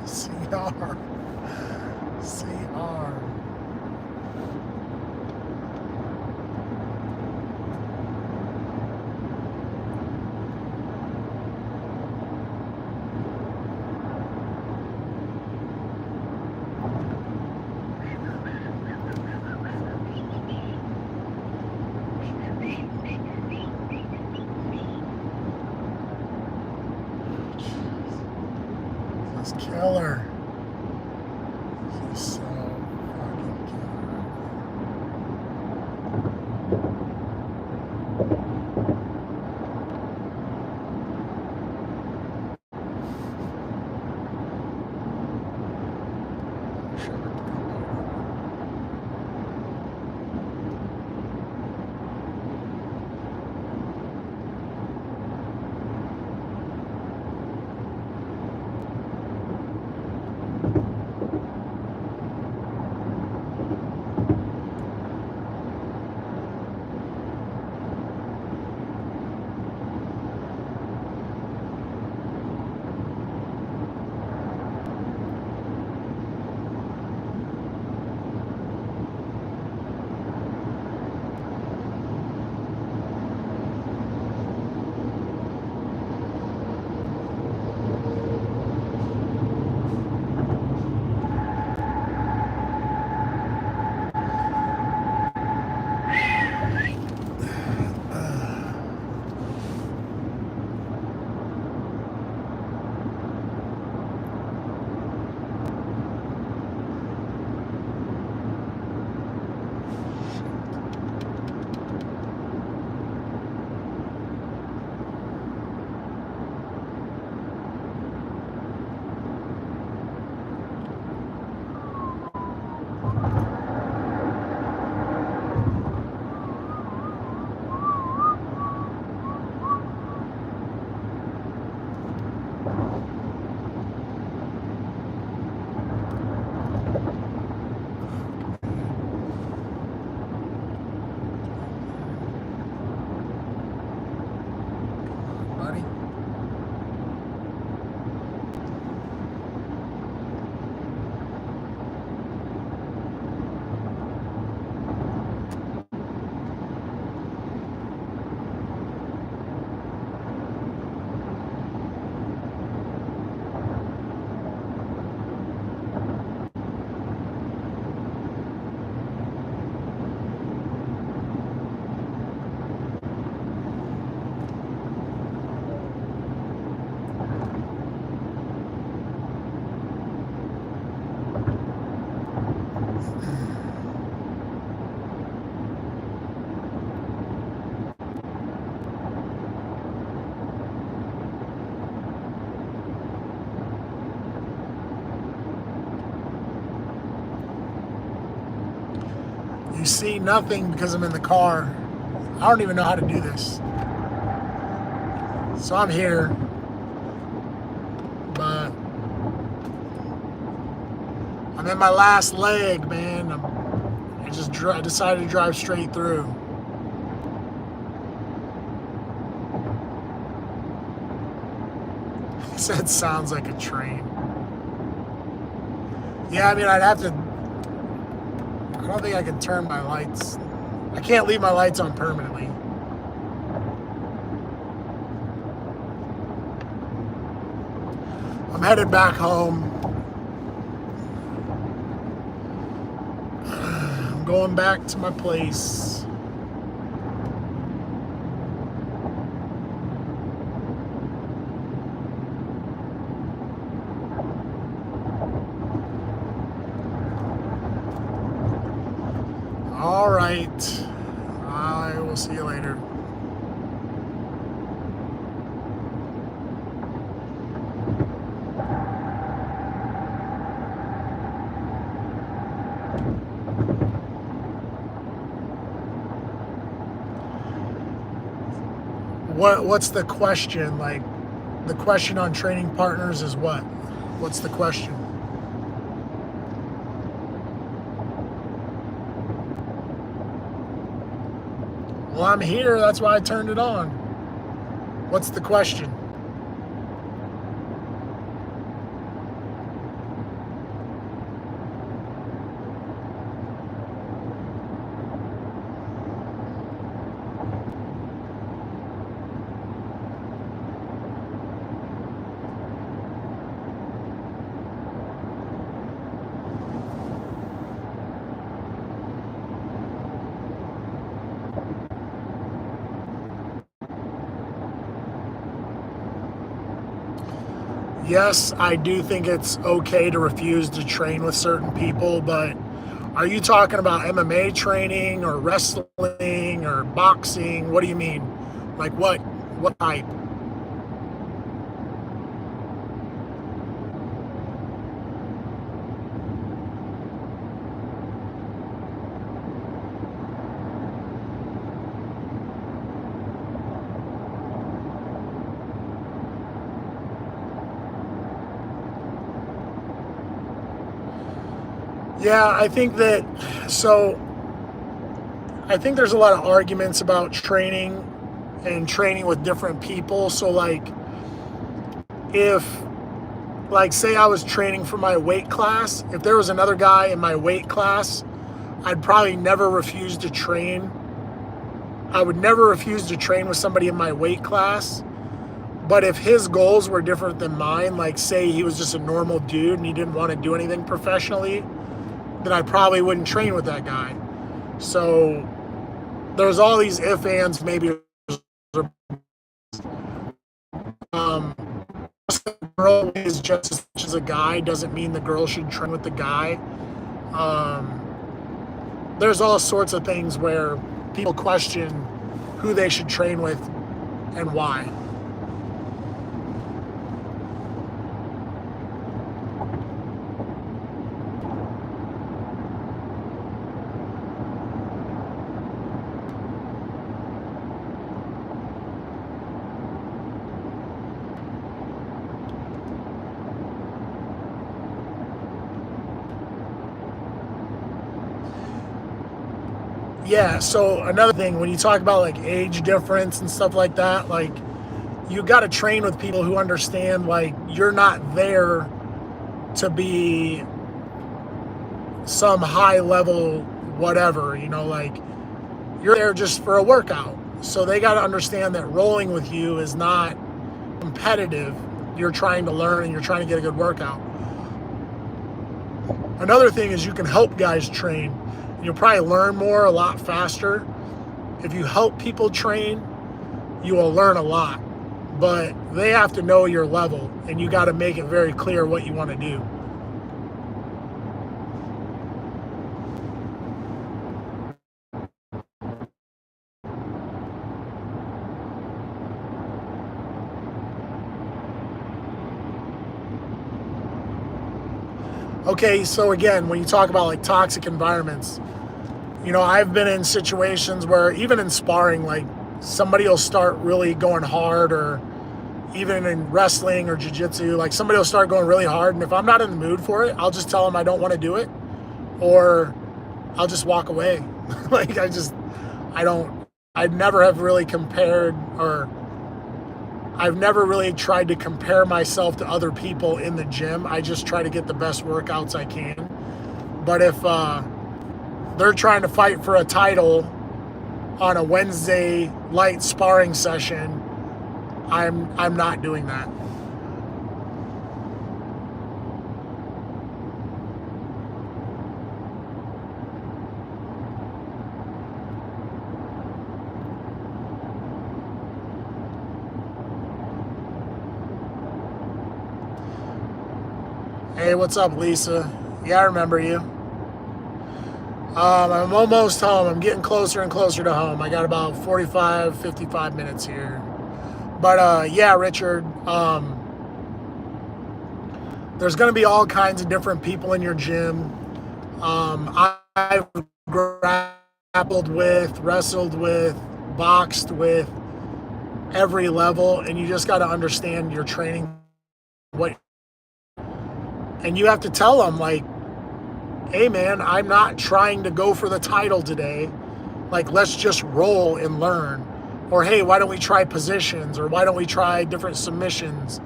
CR. CR. This killer. He's so fucking killer. You see nothing because I'm in the car. I don't even know how to do this. So I'm here, but I'm in my last leg, man. I decided to drive straight through. He said sounds like a train. Yeah, I mean, I'd have to. I don't think I can turn my lights. I can't leave my lights on permanently. I'm headed back home. I'm going back to my place. All right. I will see you later. What's the question? Like, the question on training partners is what? What's the question? Well, I'm here. That's why I turned it on. What's the question? yes, I do think it's okay to refuse to train with certain people, but are you talking about MMA training or wrestling or boxing? What do you mean? Like what type? Yeah, so I think there's a lot of arguments about training and training with different people. So if say I was training for my weight class, if there was another guy in my weight class, I'd probably never refuse to train. I would never refuse to train with somebody in my weight class. But if his goals were different than mine, like say he was just a normal dude and he didn't want to do anything professionally, then I probably wouldn't train with that guy. So there's all these if, ands, maybe. Um, the girl is just as much as a guy doesn't mean the girl should train with the guy. Um, there's all sorts of things where people question who they should train with and why. Yeah, so another thing, when you talk about like age difference and stuff like that, like you got to train with people who understand like you're not there to be some high level whatever, like you're there just for a workout. So they got to understand that rolling with you is not competitive. You're trying to learn and you're trying to get a good workout. Another thing is you can help guys train. You'll probably learn more a lot faster. If you help people train, you will learn a lot. But they have to know your level, and you got to make it very clear what you want to do. Okay, so again, when you talk about like toxic environments, I've been in situations where even in sparring, like somebody will start really going hard, or even in wrestling or jiu-jitsu, like somebody will start going really hard. And if I'm not in the mood for it, I'll just tell them I don't want to do it, or I'll just walk away. Like I never have really compared, or I've never really tried to compare myself to other people in the gym. I just try to get the best workouts I can. But if they're trying to fight for a title on a Wednesday light sparring session, I'm not doing that. Hey, what's up, Lisa? Yeah, I remember you. I'm almost home. I'm getting closer and closer to home. I got about 45, 55 minutes here. But yeah, Richard, there's going to be all kinds of different people in your gym. I've grappled with, wrestled with, boxed with every level, and you just got to understand your training. And you have to tell them, like, hey man, I'm not trying to go for the title today. Like, let's just roll and learn. Or hey, why don't we try positions, or why don't we try different submissions,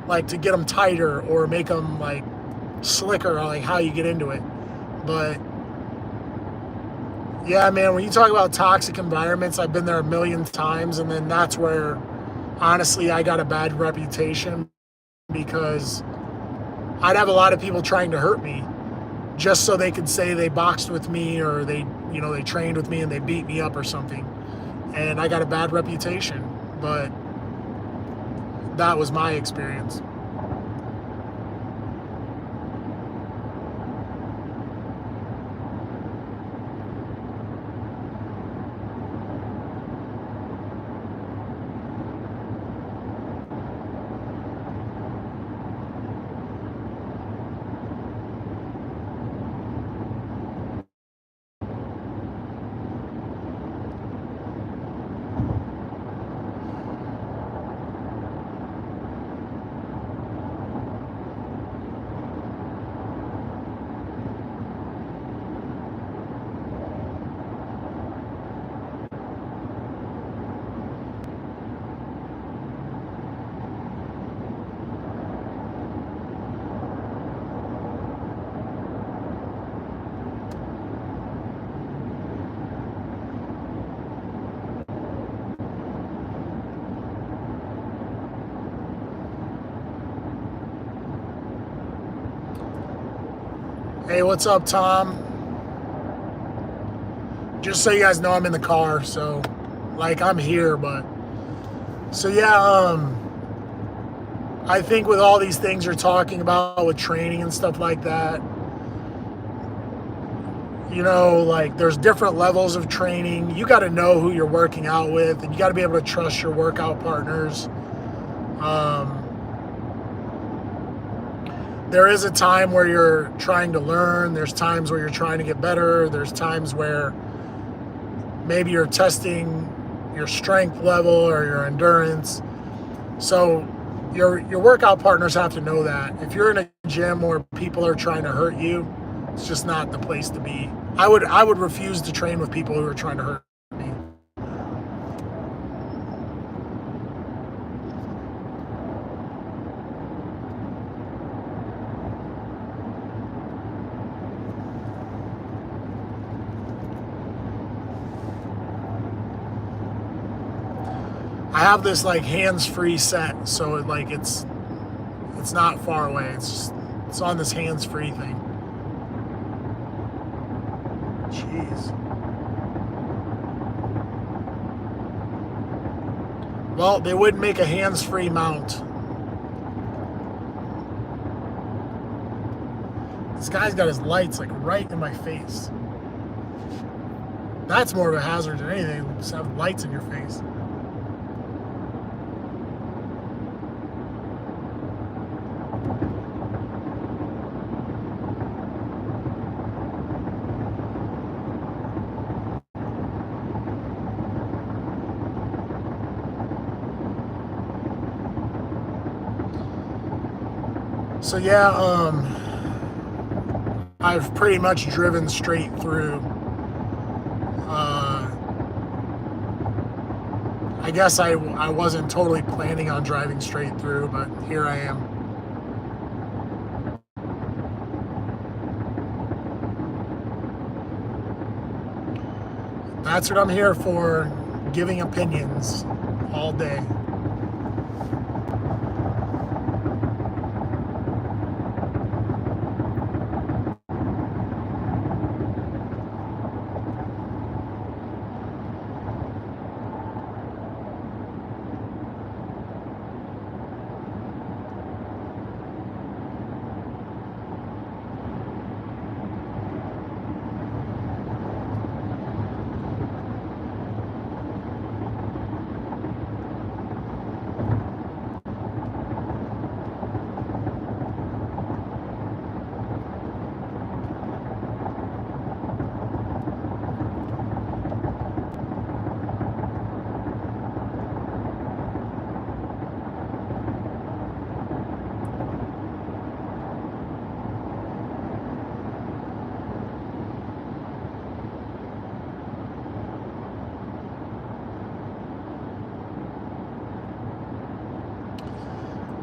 like to get them tighter or make them like slicker, or like how you get into it. But yeah, man, when you talk about toxic environments, I've been there a million times, and then that's where honestly I got a bad reputation, because I'd have a lot of people trying to hurt me just so they could say they boxed with me, or they trained with me and they beat me up or something. And I got a bad reputation, but that was my experience. Hey, what's up, Tom? Just so you guys know, I'm in the car, so like I'm here, but so yeah, I think with all these things you're talking about with training and stuff like that, like there's different levels of training. You got to know who you're working out with, and you got to be able to trust your workout partners. There is a time where you're trying to learn. There's times where you're trying to get better. There's times where maybe you're testing your strength level or your endurance. So your workout partners have to know that. If you're in a gym where people are trying to hurt you, it's just not the place to be. I would refuse to train with people who are trying to hurt me. I have this like hands-free set, so it's not far away. It's on this hands-free thing. Jeez. Well, they would make a hands-free mount. This guy's got his lights like right in my face. That's more of a hazard than anything, just have lights in your face. So yeah, I've pretty much driven straight through. I guess I wasn't totally planning on driving straight through, but here I am. That's what I'm here for, giving opinions all day.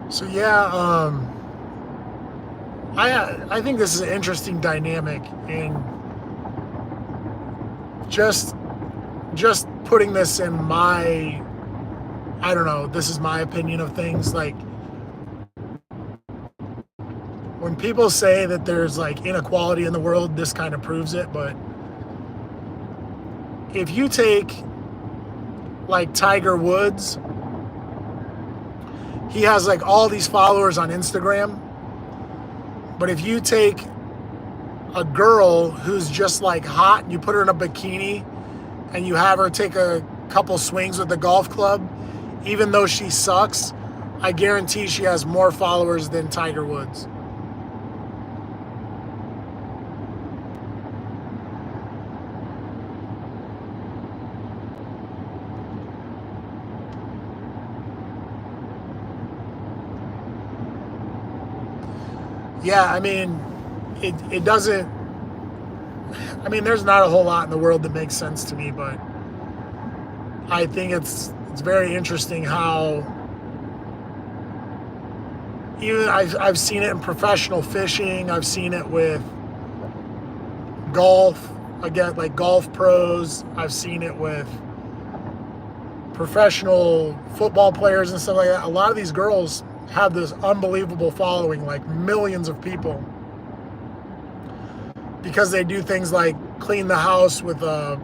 So yeah, I think this is an interesting dynamic, and just putting this in my, I don't know, this is my opinion of things. Like when people say that there's like inequality in the world, this kind of proves it. But if you take like Tiger Woods, he has like all these followers on Instagram. But if you take a girl who's just like hot and you put her in a bikini and you have her take a couple swings with the golf club, even though she sucks, I guarantee she has more followers than Tiger Woods. Yeah, I mean, it doesn't, I mean, there's not a whole lot in the world that makes sense to me, but I think it's very interesting how even I've seen it in professional fishing. I've seen it with golf, again, like golf pros. I've seen it with professional football players and stuff like that. A lot of these girls have this unbelievable following, like millions of people. because they do things like clean the house with a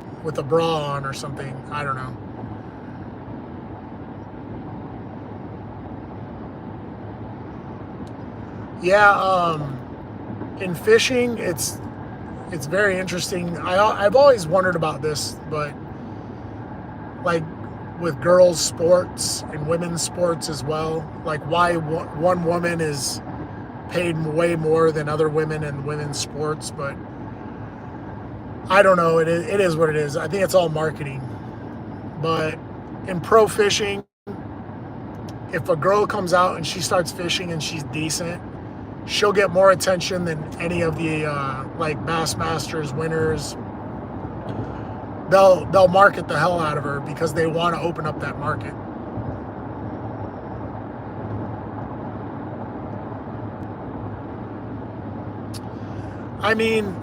bra on or something. I don't know. Yeah, in fishing, it's very interesting. I've always wondered about this, but like with girls' sports and women's sports as well, like why one woman is paid way more than other women in women's sports, but I don't know. It is what it is. I think it's all marketing. But in pro fishing, if a girl comes out and she starts fishing and she's decent, she'll get more attention than any of the like Bassmasters winners. They'll market the hell out of her because they want to open up that market. I mean,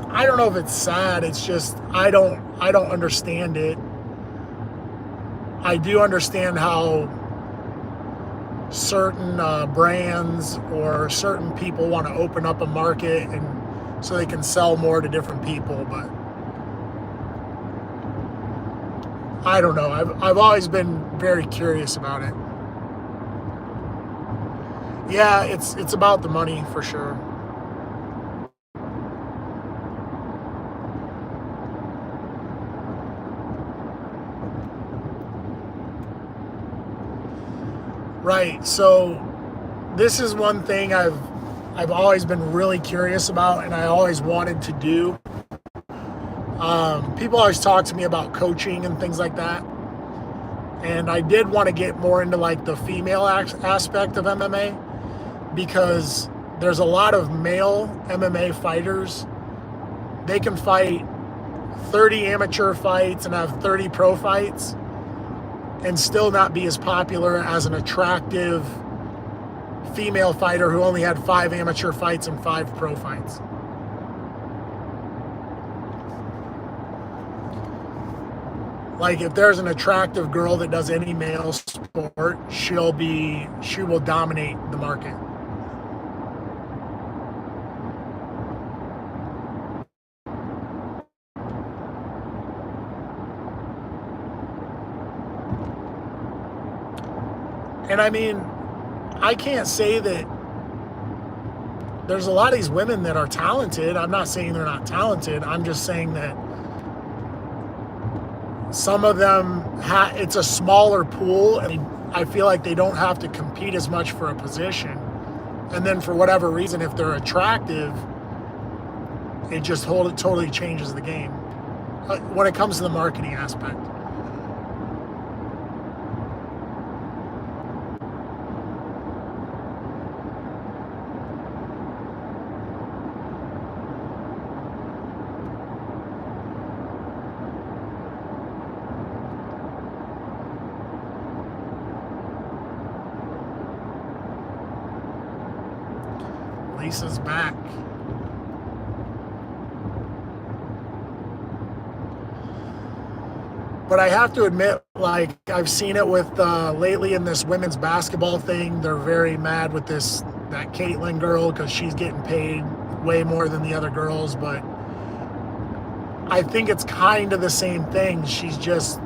I don't know if it's sad. It's just I don't understand it. I do understand how certain brands or certain people want to open up a market and so they can sell more to different people, but I don't know. I've always been very curious about it. Yeah, it's about the money for sure. Right. So this is one thing I've always been really curious about, and I always wanted to do. People always talk to me about coaching and things like that, and I did want to get more into like the female aspect of MMA because there's a lot of male MMA fighters. They can fight 30 amateur fights and have 30 pro fights and still not be as popular as an attractive female fighter who only had 5 amateur fights and 5 pro fights. Like if there's an attractive girl that does any male sport, she will dominate the market. And I mean, I can't say that there's a lot of these women that are talented. I'm not saying they're not talented. I'm just saying that some of them, it's a smaller pool, and I feel like they don't have to compete as much for a position. And then for whatever reason, if they're attractive, it just totally changes the game when it comes to the marketing aspect. Lisa's back. But I have to admit, like, I've seen it with lately in this women's basketball thing. They're very mad with that Caitlyn girl because she's getting paid way more than the other girls. But I think it's kind of the same thing. She's just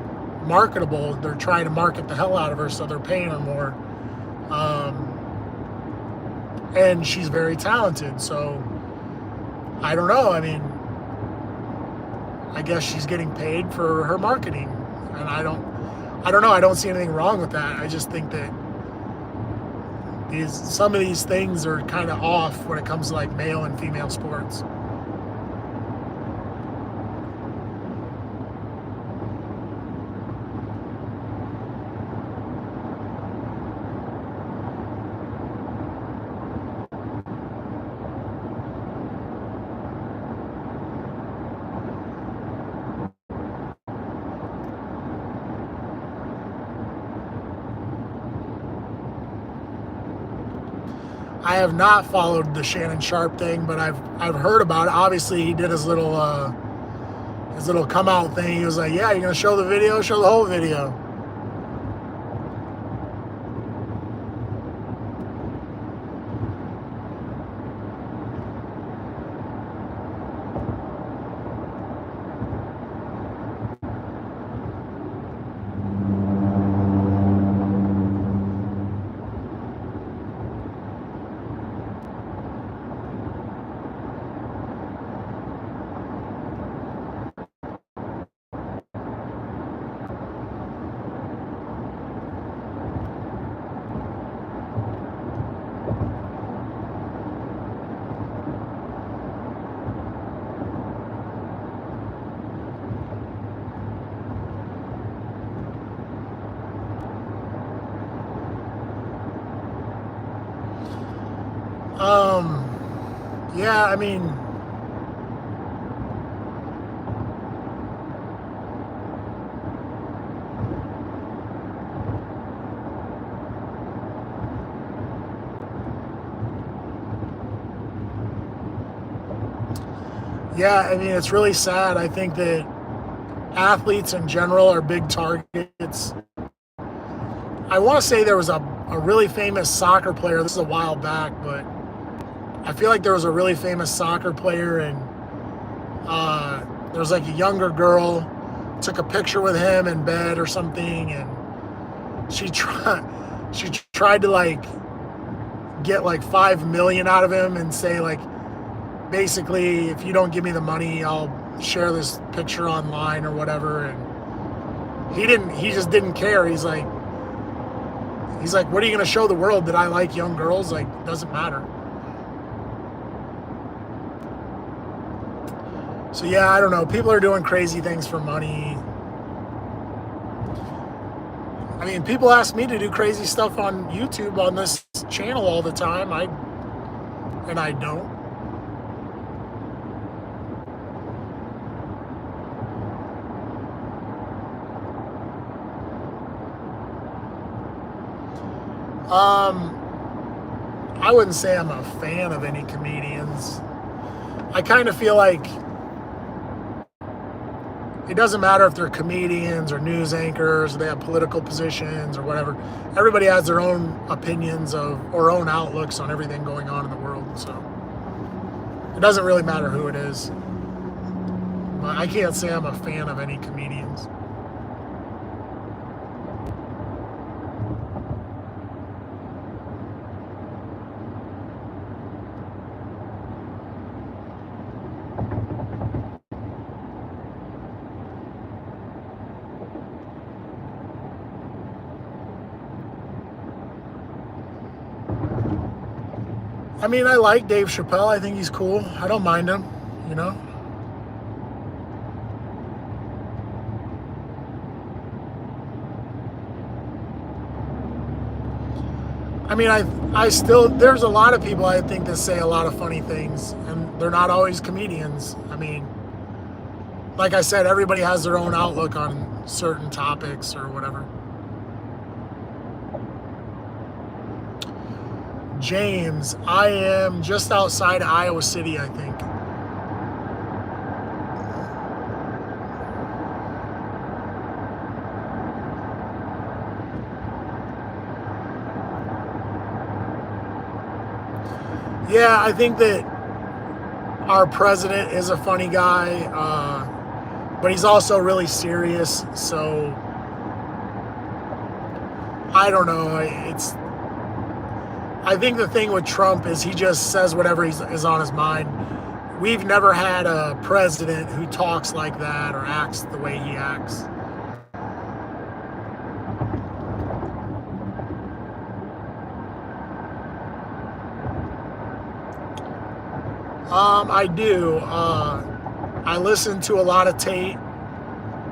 marketable. They're trying to market the hell out of her, so they're paying her more. And she's very talented, so I don't know. I mean, I guess she's getting paid for her marketing, and I don't know. I don't see anything wrong with that. I just think that some of these things are kind of off when it comes to like male and female sports. I have not followed the Shannon Sharp thing, but I've heard about it. Obviously, he did his little come out thing. He was like, "Yeah, you're gonna show the video, show the whole video." Yeah, I mean, it's really sad. I think that athletes in general are big targets. I want to say there was a really famous soccer player. This is a while back, but I feel like there was a really famous soccer player, and there was like a younger girl took a picture with him in bed or something, and she tried to like get like 5 million out of him and say like, basically, if you don't give me the money, I'll share this picture online or whatever. And he just didn't care. He's like, what are you going to show the world, that I like young girls? Like, it doesn't matter. So yeah, I don't know. People are doing crazy things for money. I mean, people ask me to do crazy stuff on YouTube on this channel all the time. I don't. I wouldn't say I'm a fan of any comedians. I kind of feel like it doesn't matter if they're comedians or news anchors, or they have political positions or whatever. Everybody has their own opinions or own outlooks on everything going on in the world. So it doesn't really matter who it is. But I can't say I'm a fan of any comedians. I mean, I like Dave Chappelle. I think he's cool. I don't mind him, you know. I mean, I still, there's a lot of people I think that say a lot of funny things, and they're not always comedians. I mean, like I said, everybody has their own outlook on certain topics or whatever. James, I am just outside Iowa City, I think. Yeah, I think that our president is a funny guy, but he's also really serious. So I don't know. I think the thing with Trump is he just says whatever is on his mind. We've never had a president who talks like that or acts the way he acts. I do. I listen to a lot of Tate,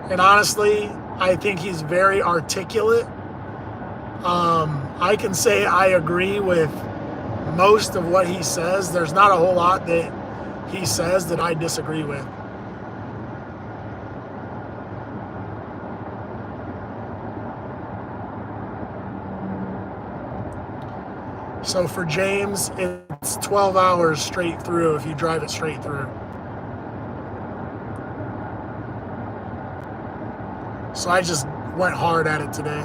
and honestly, I think he's very articulate. I can say I agree with most of what he says. There's not a whole lot that he says that I disagree with. So for James, it's 12 hours straight through if you drive it straight through. So I just went hard at it today.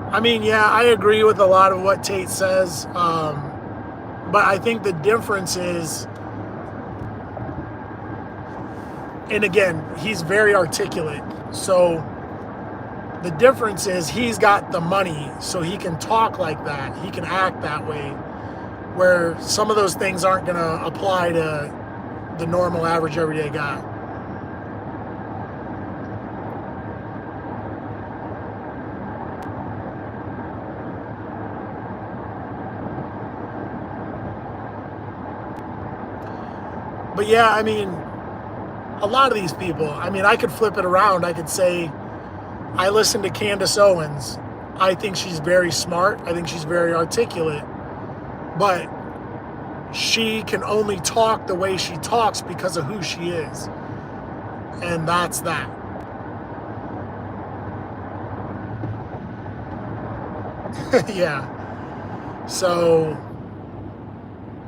I mean, yeah, I agree with a lot of what Tate says, but I think the difference is, and again, he's very articulate, so the difference is he's got the money, so he can talk like that, he can act that way, where some of those things aren't going to apply to the normal, average, everyday guy. But yeah, I mean, a lot of these people, I mean, I could flip it around. I could say I listen to Candace Owens. I think she's very smart. I think she's very articulate. But she can only talk the way she talks because of who she is. And that's that. Yeah. So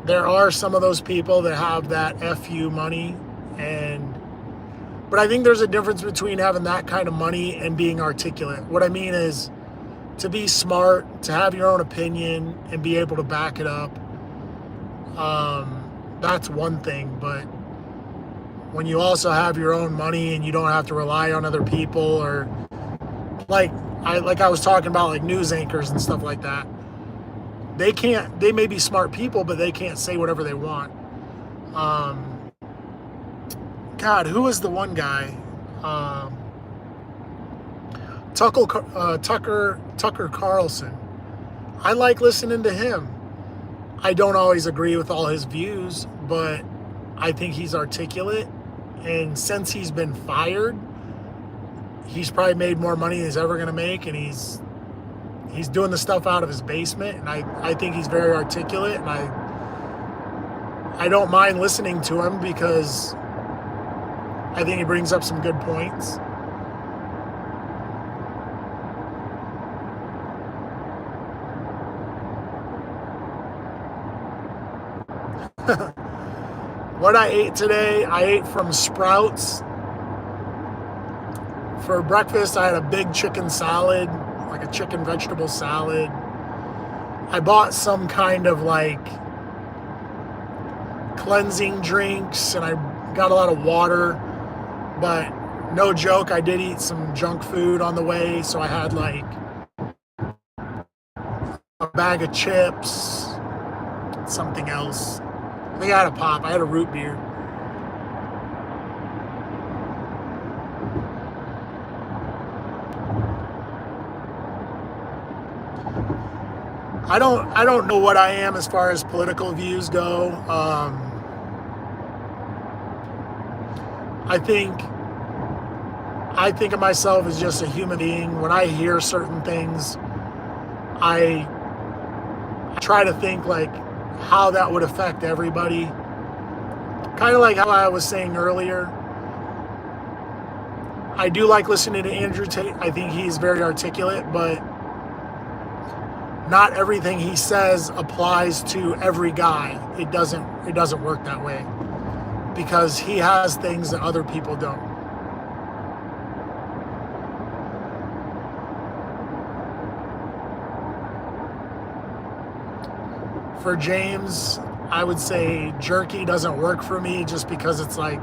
there are some of those people that have that FU money, but I think there's a difference between having that kind of money and being articulate. What I mean is to be smart, to have your own opinion and be able to back it up. That's one thing, but when you also have your own money and you don't have to rely on other people, or like I was talking about, like news anchors and stuff like that, they may be smart people, but they can't say whatever they want. God, who was the one guy? Tucker Carlson. I like listening to him. I don't always agree with all his views, but I think he's articulate. And since he's been fired, he's probably made more money than he's ever going to make, and he's doing the stuff out of his basement. And I think he's very articulate, and I don't mind listening to him because I think he brings up some good points. What I ate today, I ate from Sprouts. For breakfast, I had a big chicken salad, like a chicken vegetable salad. I bought some kind of like cleansing drinks, and I got a lot of water. But no joke, I did eat some junk food on the way. So I had like a bag of chips, something else. I think I had a pop. I had a root beer. I don't know what I am as far as political views go. I think of myself as just a human being. When I hear certain things, I try to think like how that would affect everybody. Kind of like how I was saying earlier. I do like listening to Andrew Tate. I think he's very articulate, but not everything he says applies to every guy. It doesn't work that way, because he has things that other people don't. For James, I would say jerky doesn't work for me, just because it's like,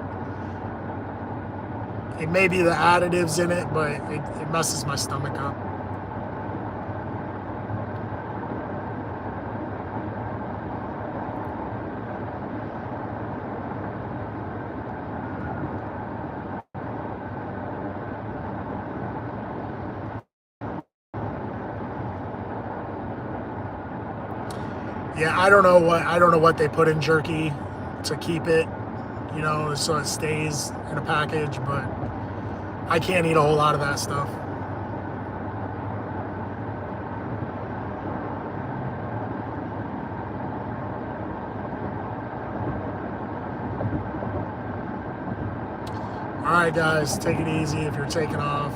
it may be the additives in it, but it messes my stomach up. Yeah, I don't know what they put in jerky to keep it, so it stays in a package, but I can't eat a whole lot of that stuff. All right, guys, take it easy if you're taking off.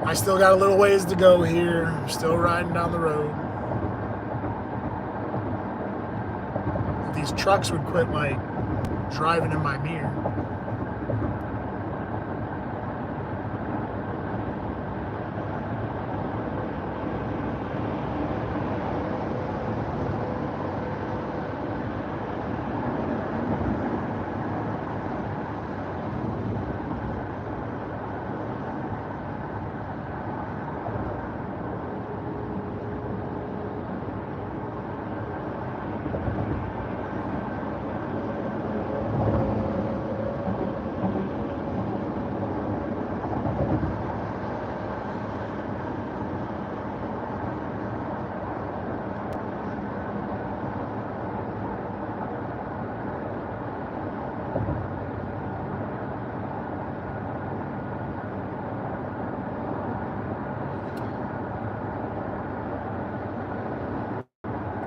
I still got a little ways to go here. I'm still riding down the road. These trucks would quit like driving in my mirror.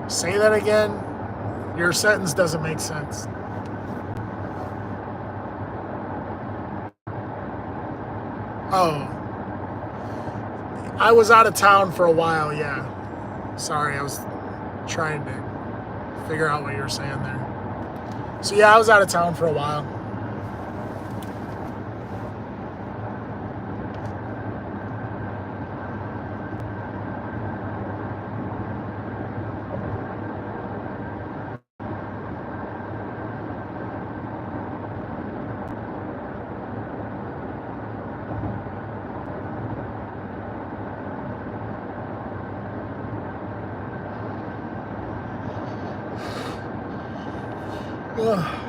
Say that again. Your sentence doesn't make sense. Oh, I was out of town for a while, yeah. Sorry, I was trying to figure out what you were saying there. So yeah, I was out of town for a while. Ugh.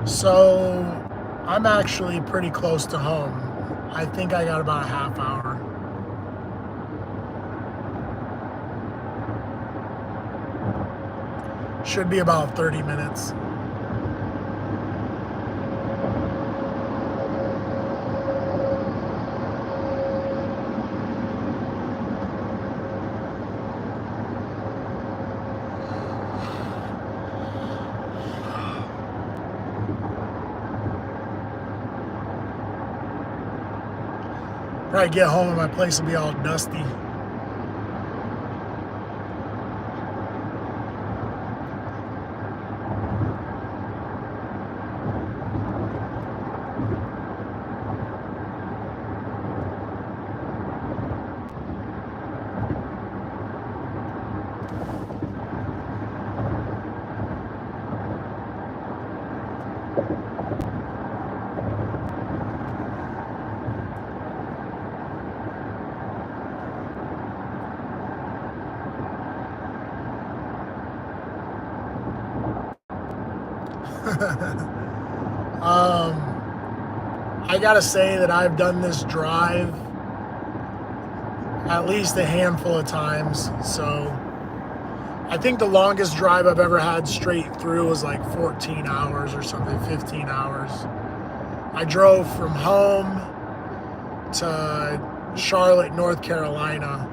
So I'm actually pretty close to home. I think I got about a half hour. Should be about 30 minutes. Probably get home and my place will be all dusty. I gotta say that I've done this drive at least a handful of times. So I think the longest drive I've ever had straight through was like 14 hours or something, 15 hours. I drove from home to Charlotte, North Carolina,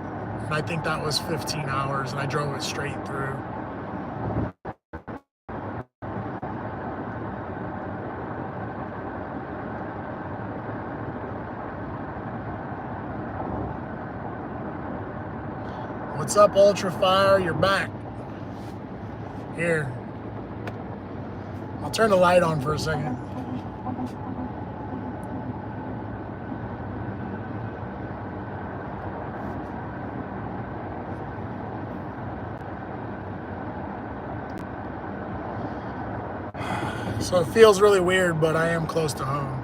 and I think that was 15 hours, and I drove it straight through. What's up, Ultra Fire? You're back. Here. I'll turn the light on for a second. So it feels really weird, but I am close to home.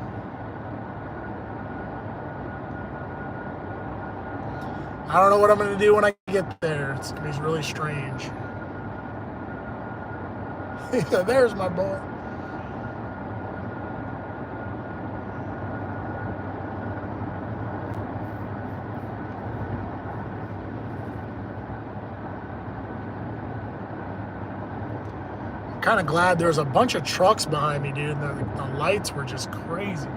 I don't know what I'm going to do when I get there. It's going to be really strange. There's my boy. I'm kind of glad there's a bunch of trucks behind me, dude. The lights were just crazy.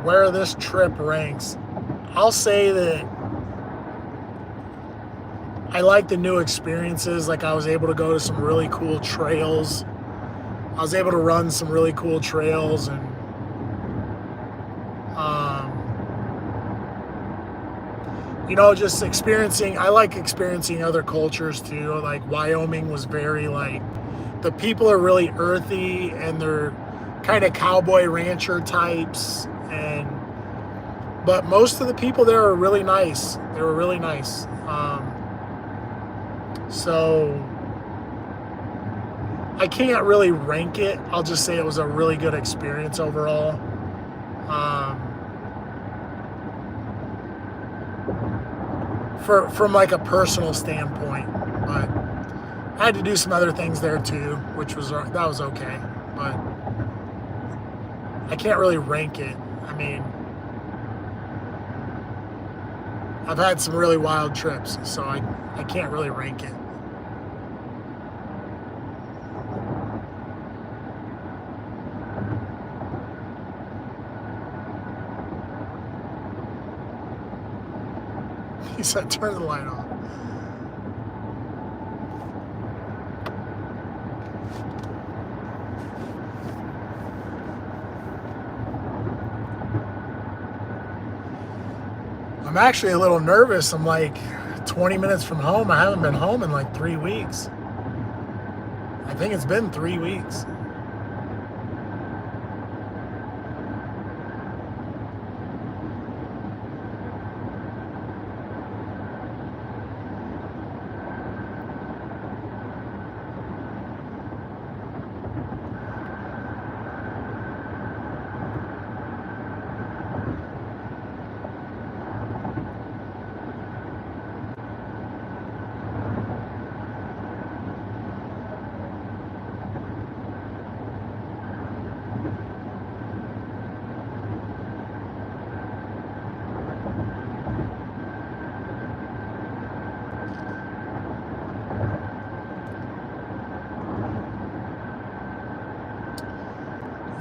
where this trip ranks, I'll say that I like the new experiences. Like I was able to go to some really cool trails. I was able to run some really cool trails and just experiencing. I like experiencing other cultures too. Like Wyoming was very like, the people are really earthy and they're kind of cowboy rancher types, but most of the people there are really nice. They were really nice. So I can't really rank it. I'll just say it was a really good experience overall. From like a personal standpoint, but I had to do some other things there too, that was okay. But I can't really rank it. I mean, I've had some really wild trips, so I can't really rank it. He said, turn the light off. I'm actually a little nervous. I'm like 20 minutes from home. I haven't been home in like 3 weeks. I think it's been 3 weeks.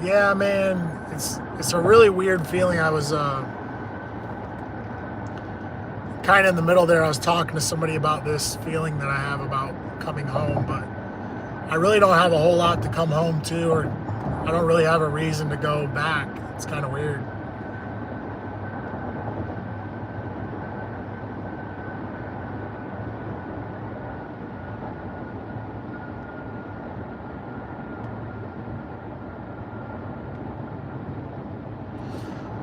Yeah, man, it's a really weird feeling. I was kind of in the middle there. I was talking to somebody about this feeling that I have about coming home, but I really don't have a whole lot to come home to, or I don't really have a reason to go back. It's kind of weird.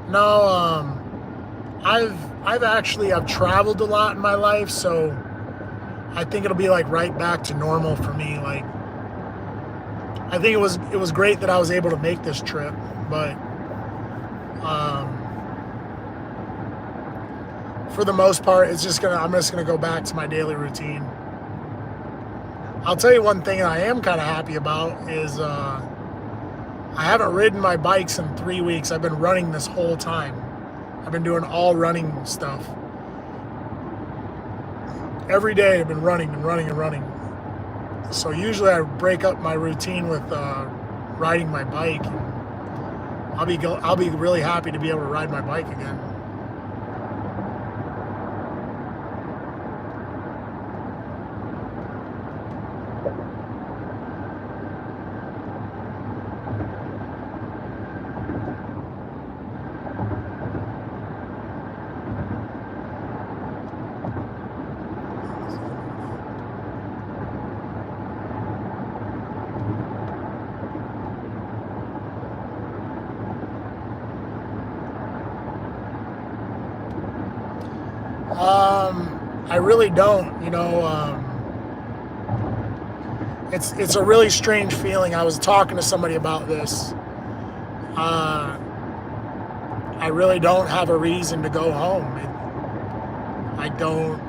No, I've traveled a lot in my life, so I think it'll be like right back to normal for me. Like, I think it was great that I was able to make this trip, but for the most part, I'm just gonna go back to my daily routine. I'll tell you one thing I am kind of happy about is I haven't ridden my bikes in 3 weeks. I've been running this whole time. I've been doing all running stuff. Every day I've been running and running and running. So usually I break up my routine with riding my bike. I'll be really happy to be able to ride my bike again. I really don't. It's a really strange feeling. I was talking to somebody about this. I really don't have a reason to go home. I don't.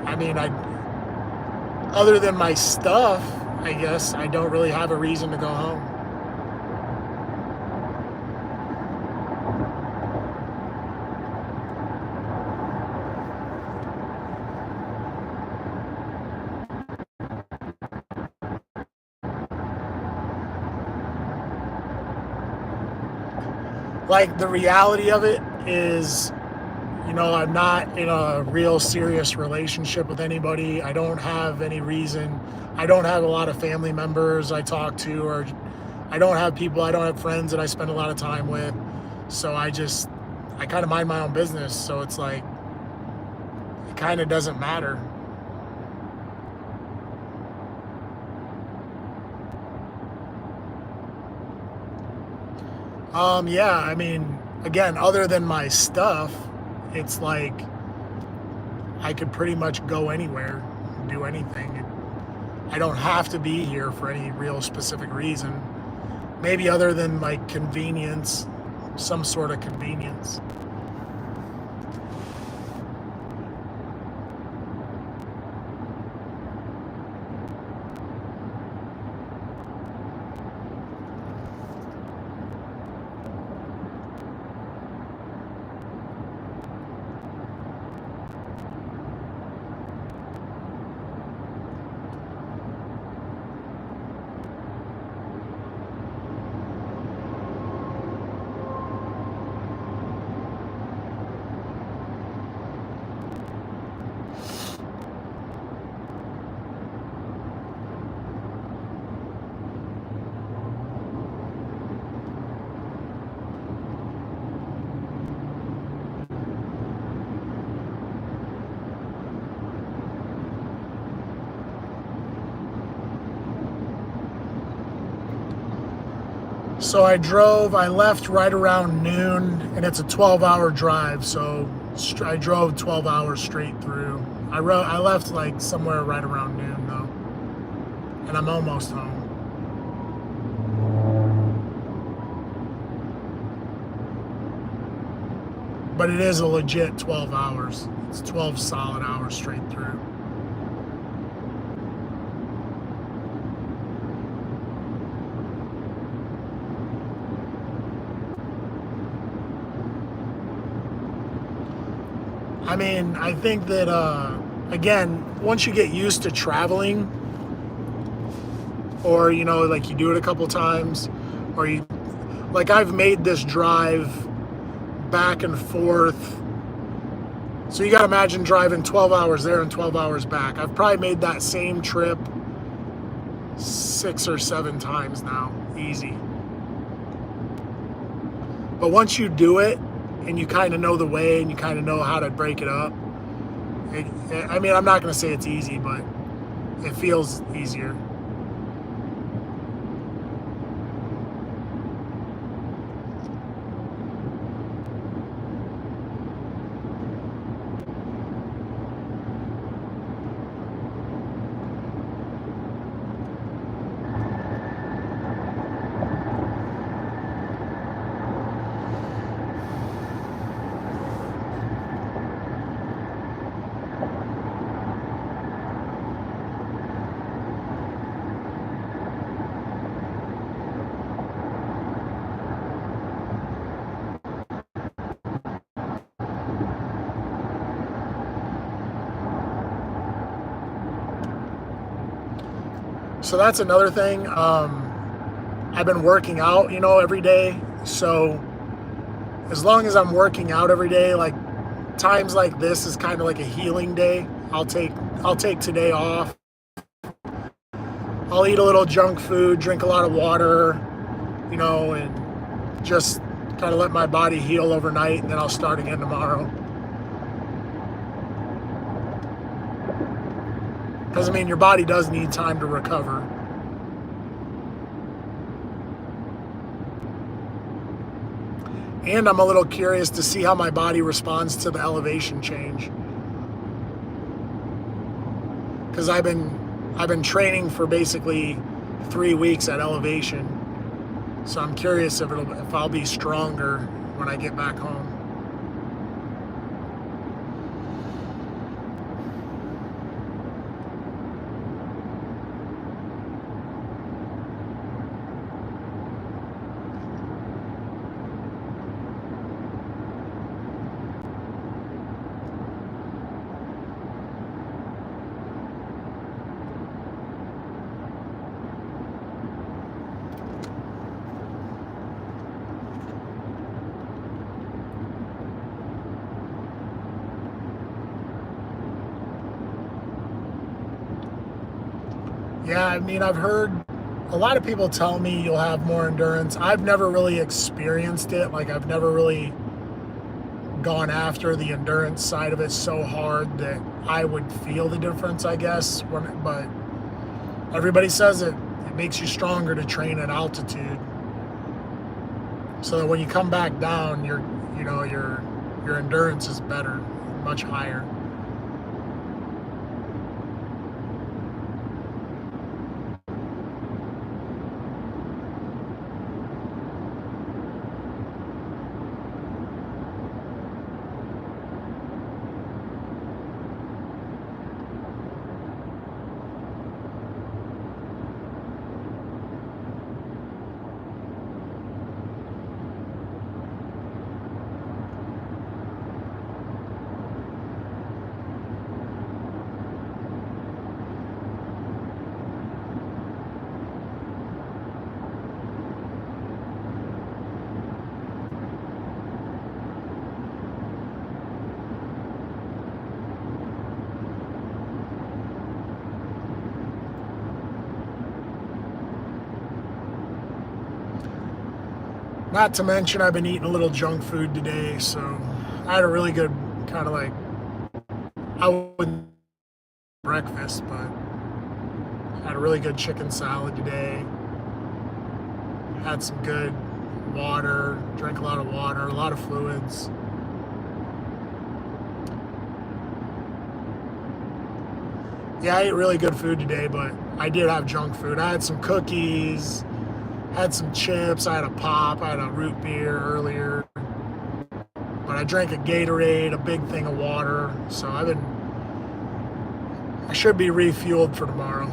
I mean, other than my stuff, I guess I don't really have a reason to go home. like the reality of it is, I'm not in a real serious relationship with anybody. I don't have any reason. I don't have a lot of family members I talk to, or I don't have friends that I spend a lot of time with. So I kind of mind my own business. So it's like, it kind of doesn't matter. Yeah, I mean, again, other than my stuff, it's like I could pretty much go anywhere, do anything. I don't have to be here for any real specific reason. Maybe other than like convenience, some sort of convenience. So I left right around noon, and it's a 12-hour drive. So I drove 12 hours straight through. I left like somewhere right around noon though, and I'm almost home. But it is a legit 12 hours. It's 12 solid hours straight through. I mean, I think that, again, once you get used to traveling, or, like you do it a couple times, or like I've made this drive back and forth. So you got to imagine driving 12 hours there and 12 hours back. I've probably made that same trip 6 or 7 times now, easy. But once you do it, and you kind of know the way, and you kind of know how to break it up. I mean, I'm not going to say it's easy, but it feels easier. So that's another thing. I've been working out, every day. So as long as I'm working out every day, like times like this is kind of like a healing day. I'll take today off. I'll eat a little junk food, drink a lot of water, and just kind of let my body heal overnight, and then I'll start again tomorrow. Because, I mean, your body does need time to recover. And I'm a little curious to see how my body responds to the elevation change. Because I've been training for basically 3 weeks at elevation. So I'm curious if I'll be stronger when I get back home. Yeah, I mean, I've heard a lot of people tell me you'll have more endurance. I've never really experienced it. Like, I've never really gone after the endurance side of it so hard that I would feel the difference, I guess. But everybody says it makes you stronger to train at altitude, so that when you come back down, your endurance is better, much higher. Not to mention, I've been eating a little junk food today, so I had a really good kind of like, I wouldn't breakfast, but I had a really good chicken salad today. Had some good water, drank a lot of water, a lot of fluids. Yeah, I ate really good food today, but I did have junk food. I had some cookies, had some chips, I had a pop, I had a root beer earlier. But I drank a Gatorade, a big thing of water, so I should be refueled for tomorrow.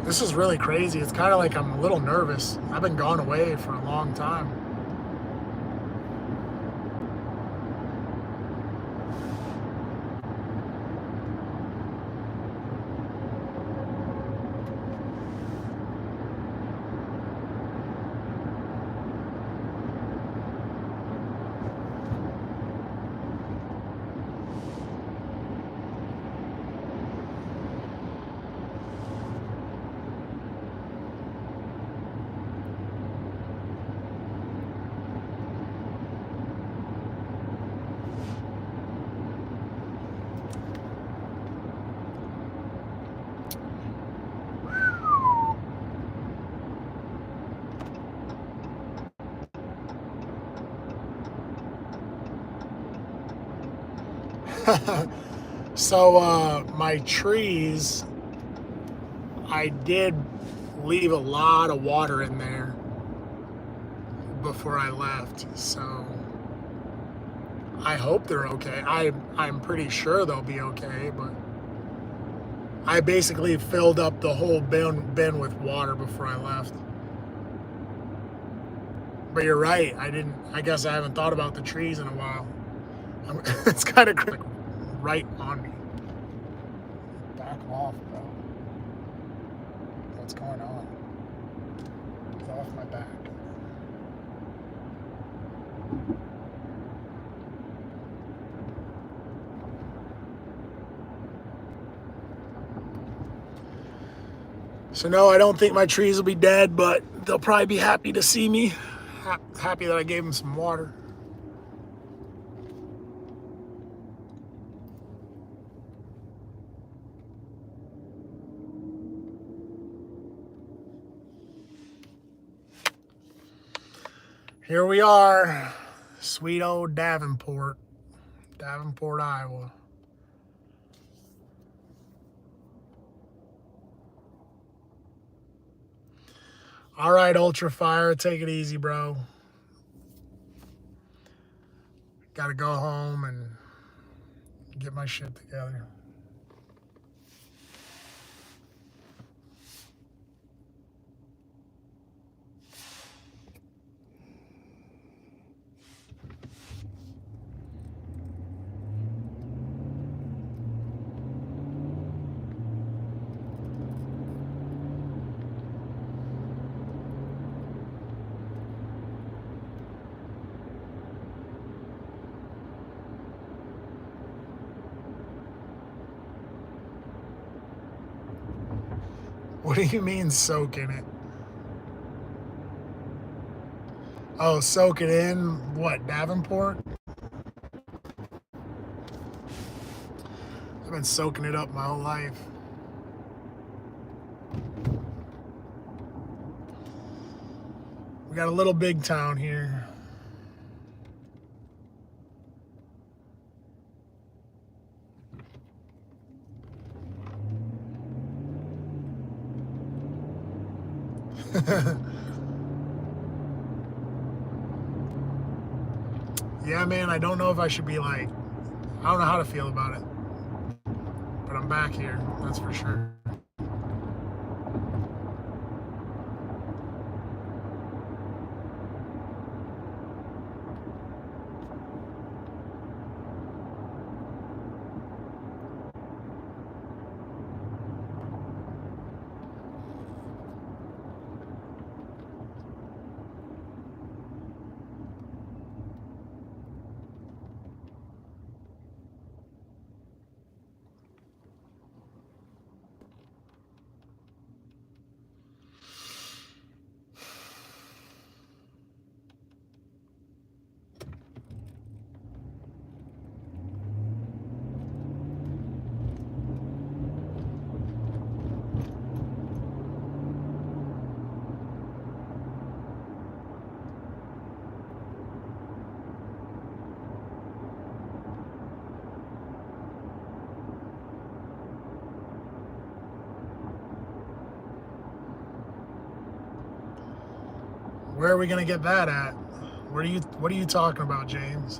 This is really crazy. It's kind of like I'm a little nervous. I've been gone away for a long time. So my trees, I did leave a lot of water in there before I left. So I hope they're okay. I'm pretty sure they'll be okay, but I basically filled up the whole bin with water before I left. But you're right. I guess I haven't thought about the trees in a while. It's kind of like right on me. Back off, bro. What's going on? Get off my back. So no, I don't think my trees will be dead, but they'll probably be happy to see me. Happy that I gave them some water. Here we are, sweet old Davenport, Iowa. All right, Ultra Fire, take it easy, bro. Got to go home and get my shit together. What do you mean soak in it? Oh, soak it in? What, Davenport? I've been soaking it up my whole life. We got a little big town here. Yeah, man, I don't know if I should be like, I don't know how to feel about it. But I'm back here, that's for sure. Where are we gonna get that at? What are you talking about, James?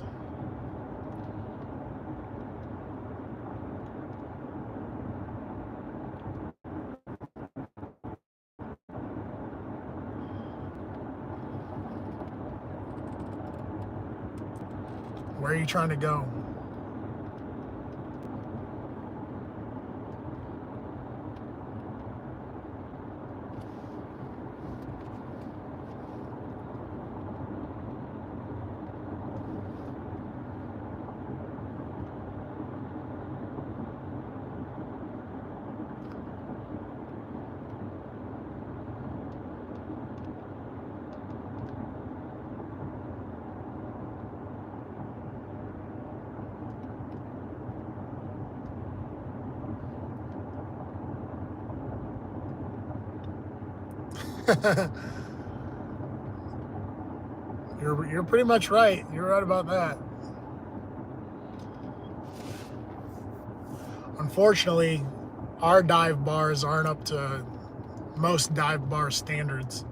Where are you trying to go? You're pretty much right. You're right about that. Unfortunately, our dive bars aren't up to most dive bar standards.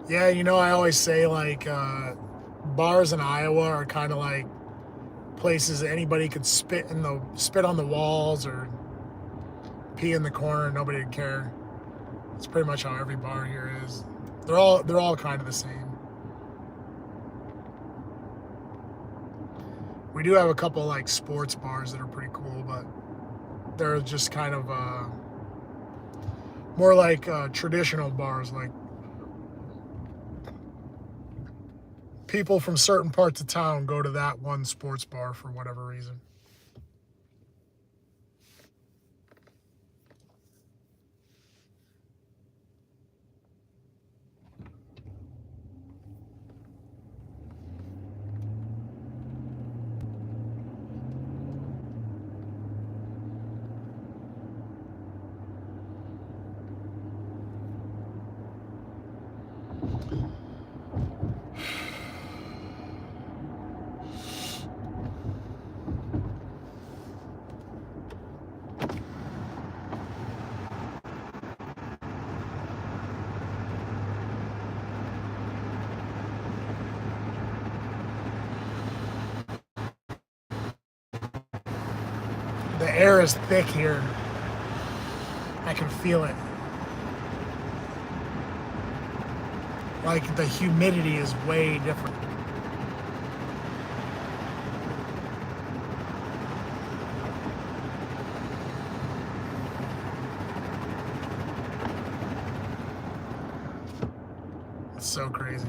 Yeah, I always say like bars in Iowa are kind of like places that anybody could spit on the walls or pee in the corner. Nobody would care. It's pretty much how every bar here is. They're all kind of the same. We do have a couple like sports bars that are pretty cool, but they're just kind of more like traditional bars. Like people from certain parts of town go to that one sports bar for whatever reason. The air is thick here. I can feel it. Like the humidity is way different. so crazy.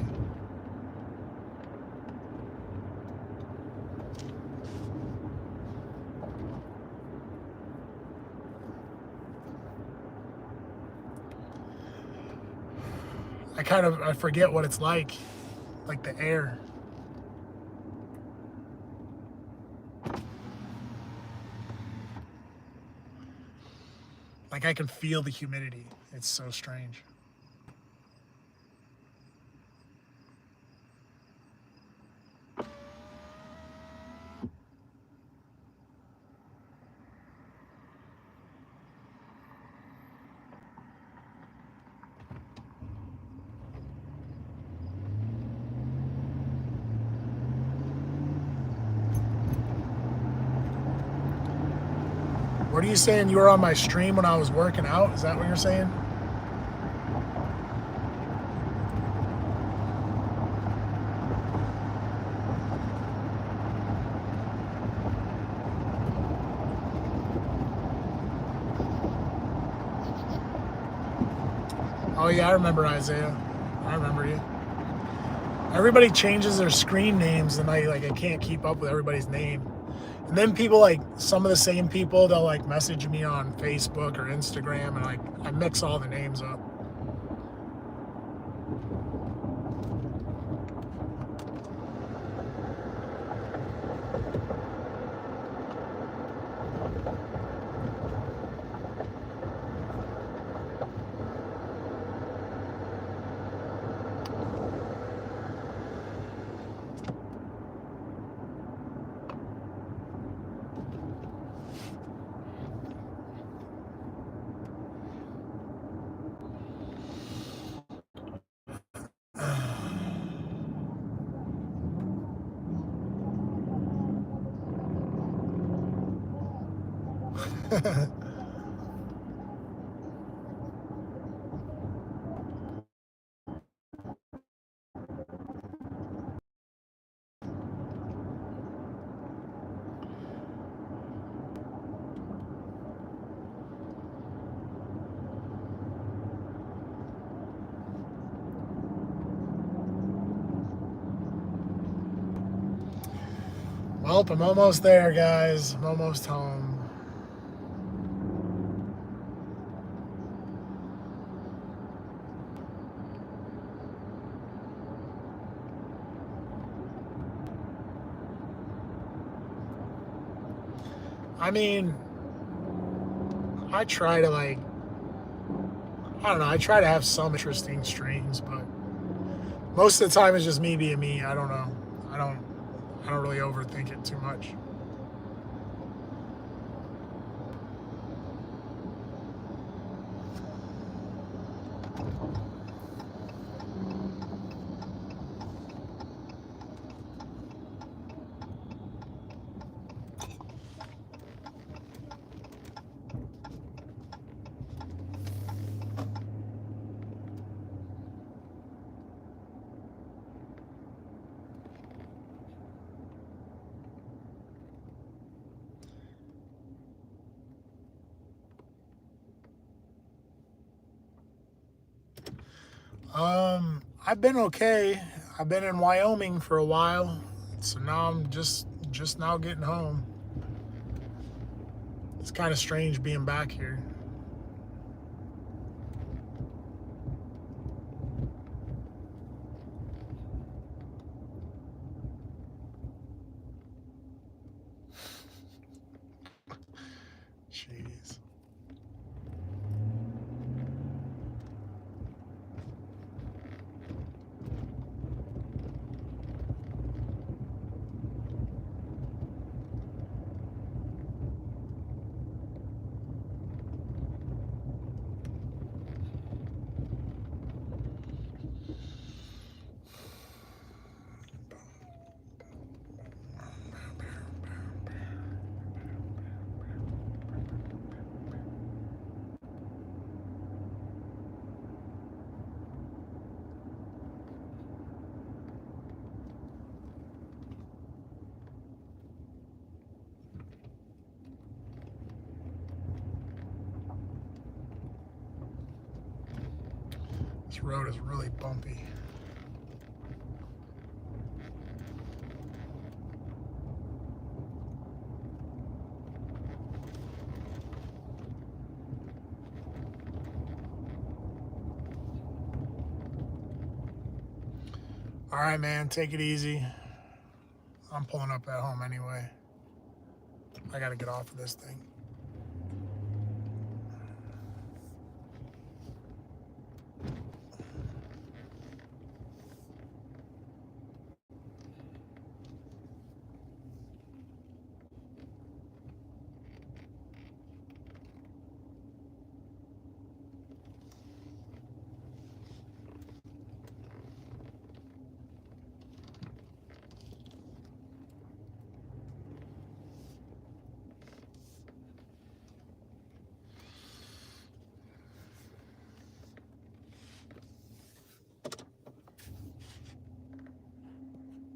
I forget what it's like the air. Like I can feel the humidity. It's so strange. What are you saying? You were on my stream when I was working out? Is that what you're saying? Oh yeah, I remember Isaiah. I remember you. Everybody changes their screen names, and I can't keep up with everybody's name. And then people, like some of the same people, they'll like message me on Facebook or Instagram, and like I mix all the names up. Well, I'm almost there, guys. I'm almost home. I mean, I try to I don't know, I try to have some interesting streams, but most of the time it's just me being me. I don't know. I don't really overthink it too much. I've been okay. I've been in Wyoming for a while, so now I'm just now getting home. It's kind of strange being back here. Jeez. This road is really bumpy. All right, man, take it easy. I'm pulling up at home anyway. I got to get off of this thing.